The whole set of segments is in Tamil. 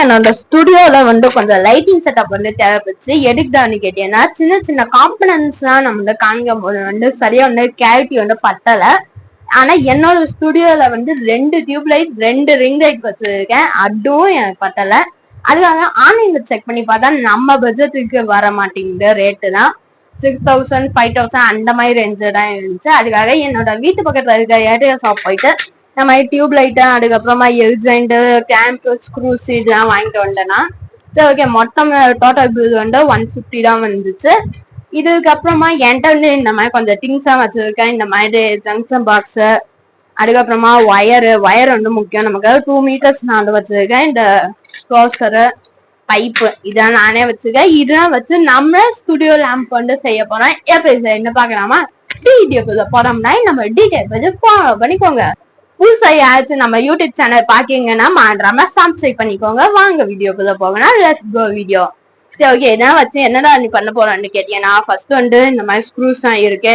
என்னோட ஸ்டுடியோல கொஞ்சம் லைட்டிங் செட்டப் தேவைப்பட்டுச்சு. எதுக்குடான்னு கேட்டீங்கன்னா, சின்ன சின்ன காம்பனன்ட்ஸ் எல்லாம் நம்ம காமிக்கும் போது சரியா கிளாரிட்டி பத்தல. ஆனா என்னோட ஸ்டுடியோல 2 டியூப் லைட் 2 ரிங் லைட் வச்சிருக்கேன். அதுவும் எனக்கு பத்தல. அதுக்காக ஆன்லைன்ல செக் பண்ணி பார்த்தா நம்ம பட்ஜெட்டுக்கு வர மாட்டேங்குது. ரேட்டு தான் 6000 5000 அந்த மாதிரி ரேஞ்சு தான் இருந்துச்சு. அதுக்காக என்னோட வீட்டு பக்கத்துல இருக்க ஏர்டெல் ஷாப் போயிட்டு இந்த மாதிரி டியூப் லைட்டு, அதுக்கப்புறமா எல் ஜாயிண்ட், கிளாம்ப், ஸ்க்ரூஸ் இதெல்லாம் வாங்கிட்டு வந்தேன்னா சரி ஓகே. மொத்தம் டோட்டல் பில் 150 தான் வந்துச்சு. இதுக்கப்புறமா என்கிட்ட இந்த மாதிரி கொஞ்சம் திங்ஸா வச்சிருக்கேன். இந்த மாதிரி ஜங்ஷன் பாக்ஸ், அதுக்கப்புறமா வயர் முக்கியம் நமக்கு. 2 மீட்டர்ஸ் நான் வச்சிருக்கேன். இந்த க்ளோசரு, பைப்பு இதெல்லாம் நானே வச்சிருக்கேன். இதெல்லாம் வச்சு நம்ம ஸ்டுடியோ லேம்ப் செய்ய போறோம். எப்படி என்ன பாக்கலாமா? வீடியோக்குள்ள போறோம்னா நம்ம டீடைல் ஃபாலோ பண்ணிக்கோங்க. புதுசா யாராச்சும் நம்ம யூடியூப் சேனல் பாக்கீங்கன்னா மறக்காம சப்ஸ்கிரைப் பண்ணிக்கோங்க. வாங்க வீடியோக்குள்ள போகலாம். Let's go video. சரி ஓகே. இதான் வச்சு என்னடா நீ பண்ண போறோம்னு கேட்டீங்கன்னா, ஃபர்ஸ்ட் இந்த மாதிரி ஸ்க்ரூஸ் தான் இருக்கு.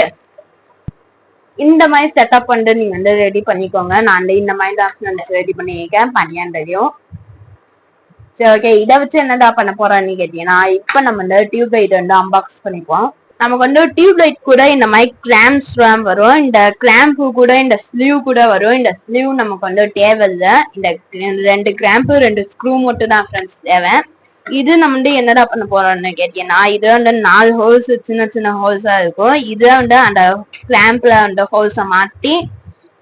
இந்த மாதிரி செட்டப் நீங்க ரெடி பண்ணிக்கோங்க. நான் இந்த மாதிரி தான் ரெடி பண்ணிருக்கேன். பண்ணியான்னு தெரியும். சரி ஓகே. இதை வச்சு என்னடா பண்ண போறோம்னு கேட்டீங்கன்னா, இப்ப நம்ம டியூப் லைட் அன்பாக்ஸ் பண்ணிப்போம். நமக்கு டியூப் லைட் கூட இந்த மாதிரி கிளாம்ப்ஸ் வரும். இந்த கிளாம்பு கூட இந்த ஸ்லீவ் கூட வரும். இந்த ஸ்லீவ் நமக்கு தேவையில்லை. இந்த 2 கிளாம்பு 2 ஸ்க்ரூ மட்டும் தான் ஃப்ரெண்ட்ஸ் தேவை. இது நம்ம என்னடா பண்ண போறோம்னு கேட்டீங்கன்னா, இது 4 ஹோல்ஸ் சின்ன சின்ன ஹோல்ஸா இருக்கும். இது அந்த கிளாம்ப்ல ஹோல்ஸை மாட்டி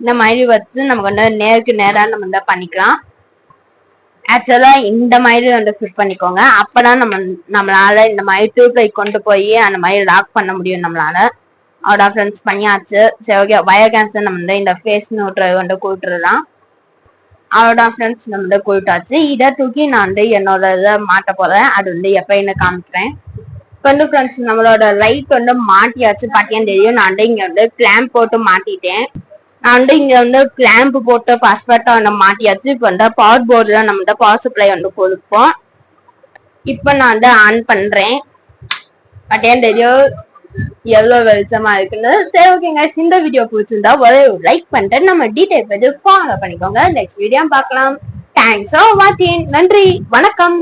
இந்த மாதிரி வச்சு நமக்கு நேருக்கு நேரா நம்ம பண்ணிக்கலாம். ஆக்சுவலா இந்த மாதிரி ஃபிட் பண்ணிக்கோங்க. அப்பதான் நம்மளால இந்த மாதிரி டியூப் லைட் கொண்டு போய் அந்த மாதிரி லாக் பண்ண முடியும் நம்மளால. அவட ஃப்ரெண்ட்ஸ் பண்ணியாச்சு. சரி ஓகே. வயர் கேன்சல் நம்ம இந்த ஃபேஸ் நோட் கூட்டுறலாம். அவட ஃப்ரெண்ட்ஸ் நம்ம கூட்டாச்சு. இதை தூக்கி நான் என்னோட இதை மாட்ட போறேன். அது எப்ப காமிக்கிறேன். ஃப்ரெண்ட்ஸ் நம்மளோட லைட் மாட்டியாச்சு. பாட்டியான்னு தெரியும். நான் இங்க கிளாம்ப் போட்டு மாட்டிட்டேன். நான் இங்க கிளாம்ப் போட்டு பர்ஃபெக்டா மாட்டியாச்சு. இப்ப பவர் போர்டுல நம்ம பவர் சப்ளை கொடுப்போம். இப்ப நான் ஆன் பண்றேன். பாட்டியான்னு தெரியும் எவ்வளவு வெளிச்சமா இருக்குன்னு. சரி ஓகேங்க. இந்த வீடியோ பிடிச்சிருந்தா ஒரே லைக் பண்ணிட்டு நம்ம டீடைல் ஃபாலோ பண்ணிக்கோங்க. நெக்ஸ்ட் வீடியோ பார்க்கலாம். தேங்க்ஸ் ஃபார் வாட்சிங். நன்றி, வணக்கம்.